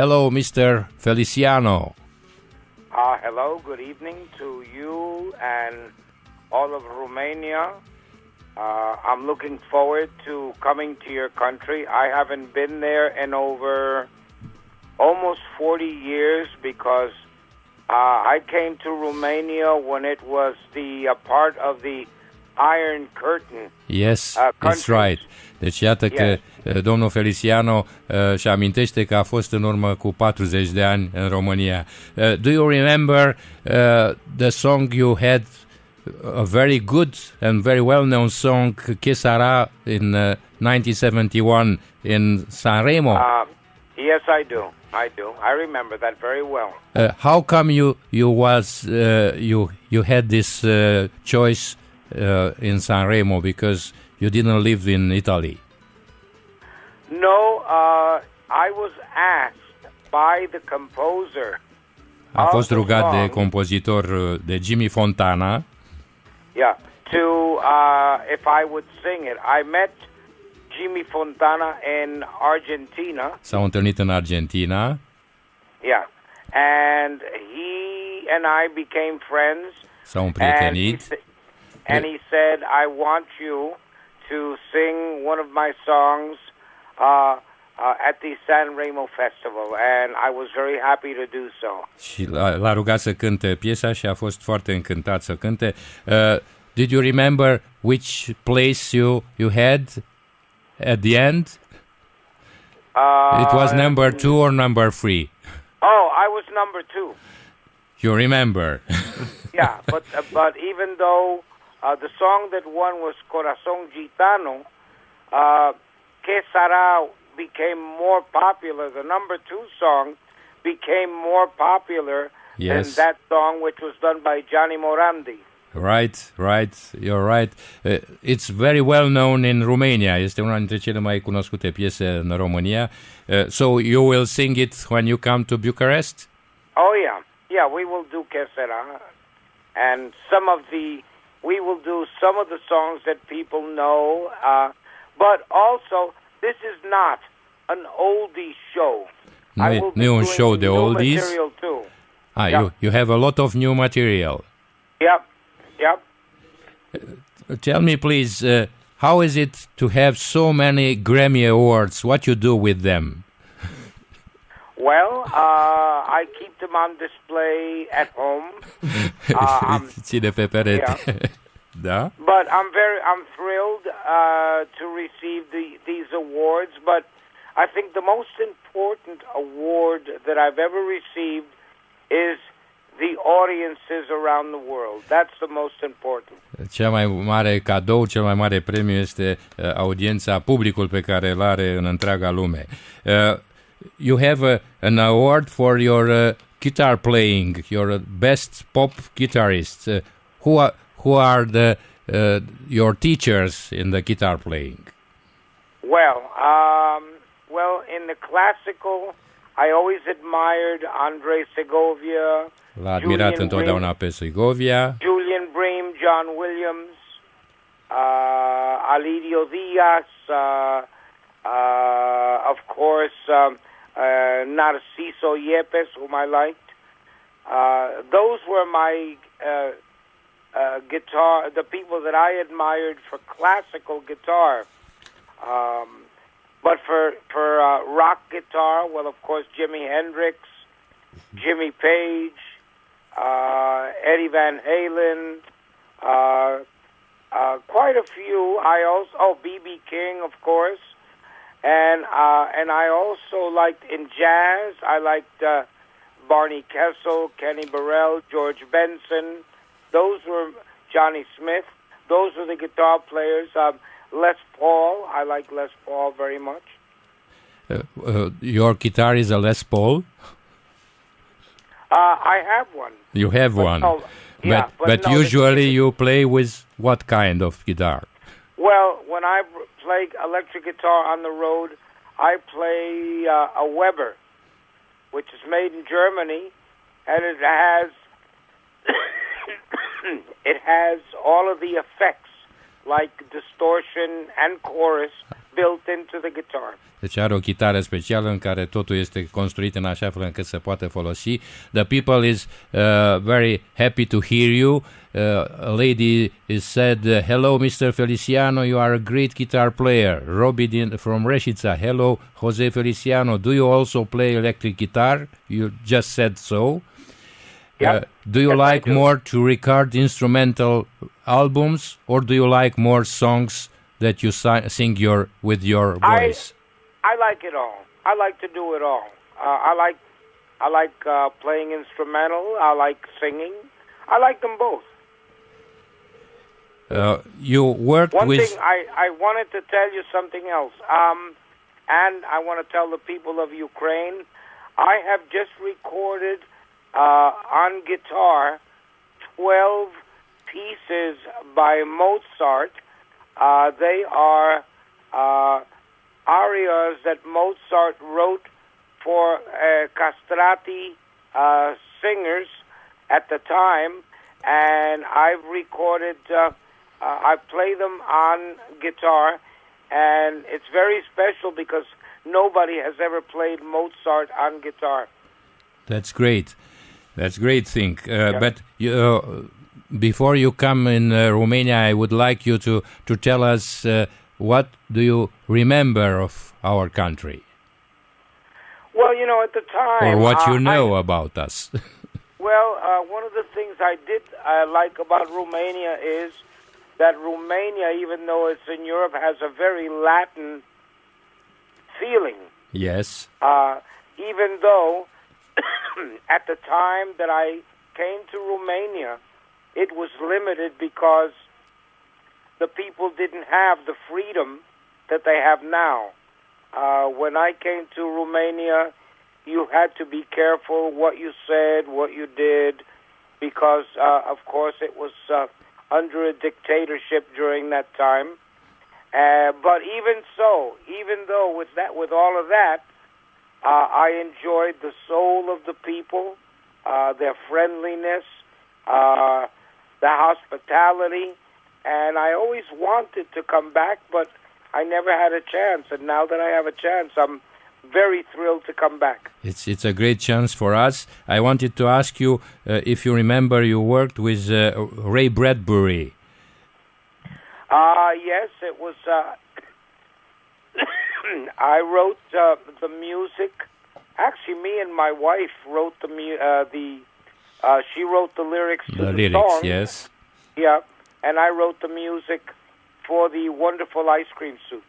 Hello, Mr. Feliciano. Hello, good evening to you and all of Romania. I'm looking forward to coming to your country. I haven't been there in over almost 40 years because I came to Romania when it was the part of the Iron Curtain. Yes, that's right. Deci iată că domnul Feliciano și amintește că a fost în urmă cu 40 de ani în România. Do you remember the song you had, a very good and very well-known song, Que Sara, in 1971 in Sanremo? Yes, I do. I remember that very well. How come you had this choice in Sanremo, because you didn't live in Italy? No, I was asked by the composer. A fost rugat de compozitor, de Jimmy Fontana. Yeah, to if I would sing it. I met Jimmy Fontana in Argentina. S-au întâlnit în Argentina. Yeah, and he and I became friends. S-au împrietenit. And he said, I want you to sing one of my songs at the Sanremo Festival, and I was very happy to do so. Și l-a rugat să cânte piesa și a fost foarte încântat să cânte. Did you remember which place you had at the end? It was number 2 or number 3? Oh, I was number 2. You remember? Yeah, but even though the song that won was Corazón Gitano, Que Sara became more popular. The number 2 song became more popular than that song, which was done by Gianni Morandi. Right, you're right. It's very well known in Romania. Este una dintre cele mai cunoscute piese în România. So you will sing it when you come to Bucharest? Oh, yeah, we will do Que Sara, and we will do some of the songs that people know, but also this is not an oldie show. Nu e un show de oldies. You have a lot of new material. Yep. Tell me, please, how is it to have so many Grammy Awards? What you do with them? Well, I keep them on display at home. Ține pe perete. Da? But I'm thrilled to receive these awards. But I think the most important award that I've ever received is the audiences around the world. That's the most important. Cel mai mare cadou, cel mai mare premiu este audiența, publicul pe care îl are în întreaga lume. You have an award for your guitar playing, your best pop guitarist. Who are your teachers in the guitar playing? Well, in the classical, I always admired Andrei Segovia. L-a admirat întotdeauna pe Segovia. Julian Bream, John Williams, Alidio Diaz, of course, Narciso Yepes, whom I liked. Those were my guitar, the people that I admired for classical guitar. But for rock guitar, well, of course, Jimi Hendrix, Jimmy Page, Eddie Van Halen, quite a few. B.B. King, of course, and I also liked in jazz. I liked Barney Kessel, Kenny Burrell, George Benson. Those were Johnny Smith. Those were the guitar players. Les Paul. I like Les Paul very much. Your guitar is a Les Paul? I have one. You have one. But usually you play with what kind of guitar? Well, when I play electric guitar on the road, I play a Weber, which is made in Germany, and it has all of the effects like distortion and chorus built into the guitar. Deci are o chitară specială în care totul este construit în așa fel încât să poată folosi. The people is very happy to hear you. A lady is said, hello Mr. Feliciano, you are a great guitar player. Robbie from Reșița, hello Jose Feliciano, do you also play electric guitar? You just said so. Yep. Do you like more to record instrumental albums, or do you like more songs that you sing with your voice? I like it all. I like to do it all. I like playing instrumental. I like singing. I like them both. You worked with... One thing, I wanted to tell you something else. And I want to tell the people of Ukraine, I have just recorded on guitar 12 pieces by Mozart. They are arias that Mozart wrote for castrati singers at the time, and I've recorded, I play them on guitar, and it's very special because nobody has ever played Mozart on guitar. That's great. That's a great thing. But before you come in Romania, I would like you to tell us what do you remember of our country? Well, at the time... Or what you know about us. Well, one of the things I did like about Romania is that Romania, even though it's in Europe, has a very Latin feeling. Yes. Even though at the time that I came to Romania, it was limited because the people didn't have the freedom that they have now. When I came to Romania, you had to be careful what you said, what you did, because, of course, it was under a dictatorship during that time. But even so, even though with all of that, I enjoyed the soul of the people, their friendliness, the hospitality, and I always wanted to come back, but I never had a chance. And now that I have a chance, I'm very thrilled to come back. It's a great chance for us. I wanted to ask you if you remember you worked with Ray Bradbury. Yes, it was. I wrote the music. Actually, me and my wife wrote she wrote the lyrics to the song. Yes. Yeah, and I wrote the music for the wonderful ice cream soup.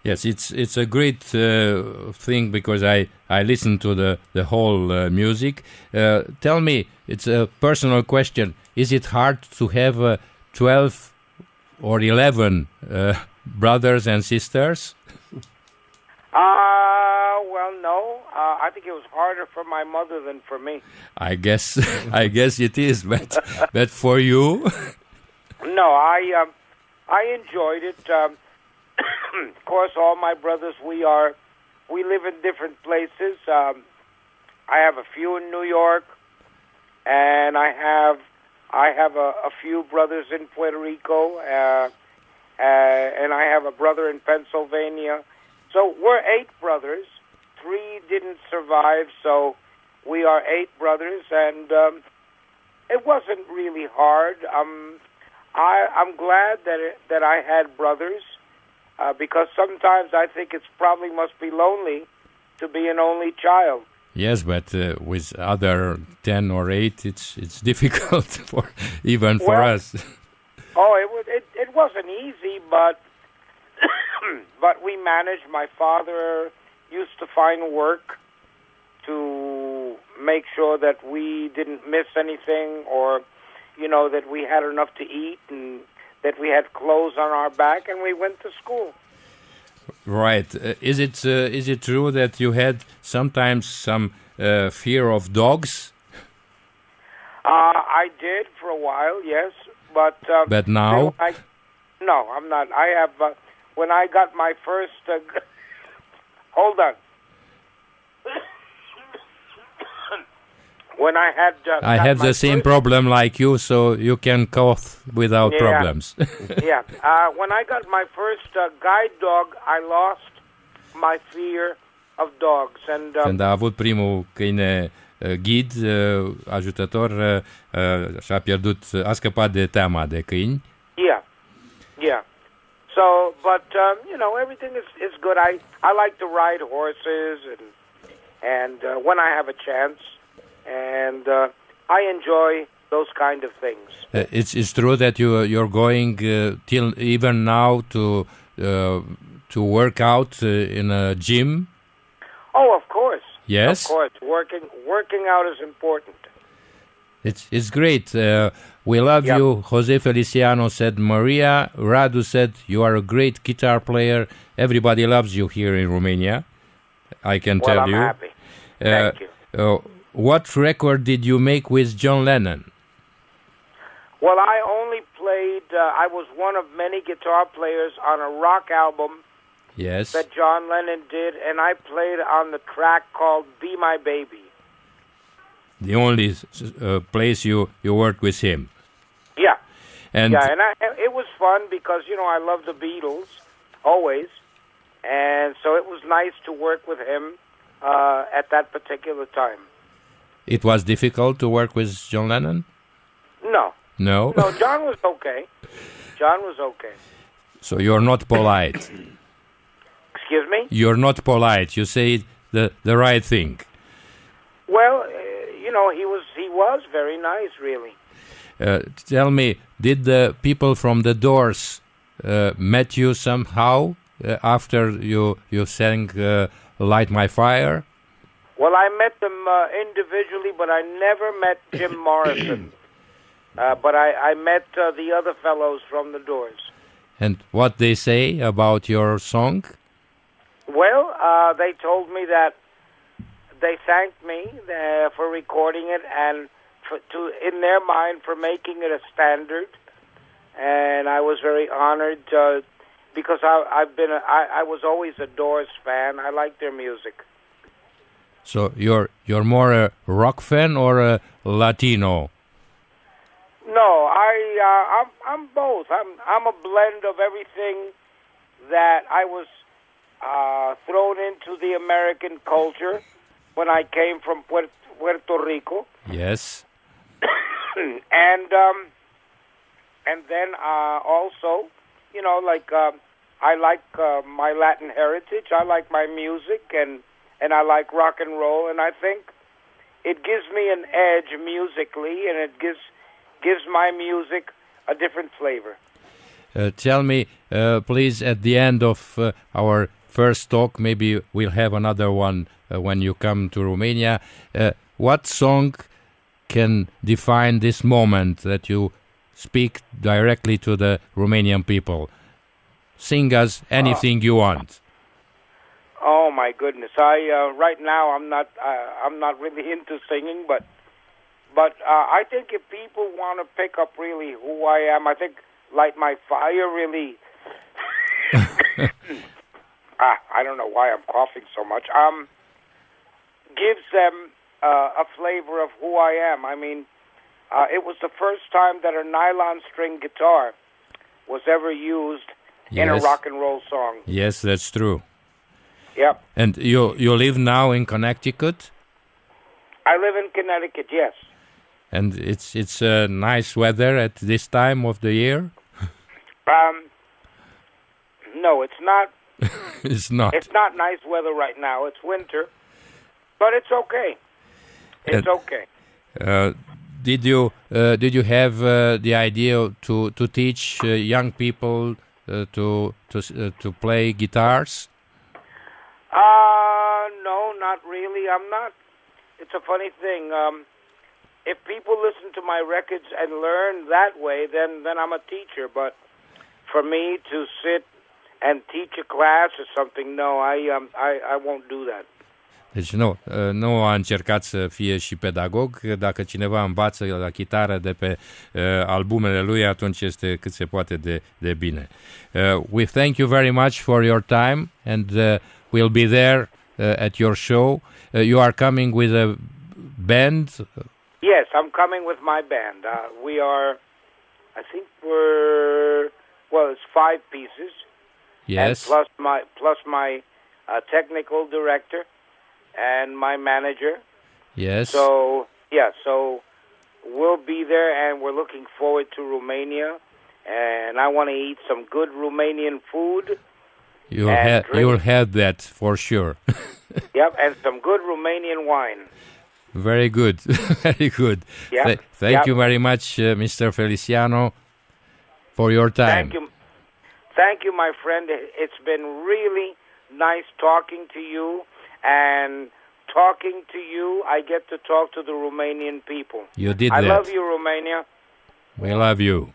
Yes, it's a great thing because I listened to the whole music. Tell me, it's a personal question. Is it hard to have 12 or 11 brothers and sisters? Well, no. I think it was harder for my mother than for me. I guess it is, but for you? No, I enjoyed it. Of course, all my brothers, we live in different places. I have a few in New York, and I have a few brothers in Puerto Rico, and I have a brother in Pennsylvania. So we're 8 brothers. 3 didn't survive, so we are 8 brothers, and it wasn't really hard. I'm glad that I had brothers. Because sometimes I think it's probably must be lonely to be an only child. Yes, but with other 10 or 8, it's difficult for us. Oh, it wasn't easy, but but we managed. My father used to find work to make sure that we didn't miss anything, or that we had enough to eat and that we had clothes on our back, and we went to school. Right. Is it true that you had sometimes some fear of dogs? I did for a while, yes, but now? No, I'm not. I have when I got my first. Hold on. when I had I have the same problem like you, so you can cough without problems. Yeah. When I got my first guide dog, I lost my fear of dogs. And când a avut primul câine ghid, ajutător, și-a pierdut, a scăpat de teama de câini. Yeah. So, but everything is good. I like to ride horses, and when I have a chance, and I enjoy those kind of things. It's true that you're going till even now to work out in a gym. Oh, of course. Yes. Of course, working out is important. It's great. We love you. Jose Feliciano said Maria. Radu said you are a great guitar player. Everybody loves you here in Romania. I can tell you. Well, I'm happy. Thank you. What record did you make with John Lennon? Well, I only played, I was one of many guitar players on a rock album that John Lennon did, and I played on the track called Be My Baby. The only place you worked with him. Yeah. And it was fun because, I love the Beatles, always. And so it was nice to work with him at that particular time. It was difficult to work with John Lennon? No. No? No, John was okay. So you're not polite. Excuse me? You're not polite. You say the right thing. Well, he was very nice, really. Tell me, did the people from the Doors met you somehow after you sang Light My Fire? Well, I met them individually, but I never met Jim Morrison. But I met the other fellows from the Doors. And what they say about your song? Well, they told me that they thanked me for recording it and in their mind for making it a standard. And I was very honored because I was always a Doors fan. I like their music. So you're more a rock fan or a Latino? No, I'm both. I'm a blend of everything that I was thrown into the American culture when I came from Puerto Rico. Yes. and then also, I like my Latin heritage. I like my music and I like rock and roll, and I think it gives me an edge musically, and it gives my music a different flavor. Tell me, please, at the end of our first talk, maybe we'll have another one when you come to Romania. What song can define this moment that you speak directly to the Romanian people? Sing us anything you want. Oh my goodness! Right now I'm not really into singing, but I think if people want to pick up really who I am, I think Light My Fire really. I don't know why I'm coughing so much. Gives them a flavor of who I am. I mean, it was the first time that a nylon string guitar was ever used in a rock and roll song. Yes, that's true. Yep. And you live now in Connecticut? I live in Connecticut, yes. And it's nice weather at this time of the year? No, it's not. It's not. It's not nice weather right now. It's winter, but it's okay. It's okay. Did you have the idea to teach young people to play guitars? No, not really. I'm not. It's a funny thing. If people listen to my records and learn that way, then I'm a teacher. But for me to sit and teach a class or something, no, I won't do that. Deci nu a încercat să fie și pedagog. Dacă cineva învață la chitară de pe albumele lui, atunci este cât se poate de bine. We thank you very much for your time, and we'll be there at your show. You are coming with a band Yes, I'm coming with my band. We are, I think it's 5 pieces. Yes. And plus my technical director and my manager. Yes. So we'll be there, and we're looking forward to Romania. And I want to eat some good Romanian food. You'll have that for sure. Yep, and some good Romanian wine. Very good. Very good. Yep. Thank you very much, Mr. Feliciano, for your time. Thank you, my friend. It's been really nice talking to you, and talking to you, I get to talk to the Romanian people. You did that. I that. love you, Romania. We love you.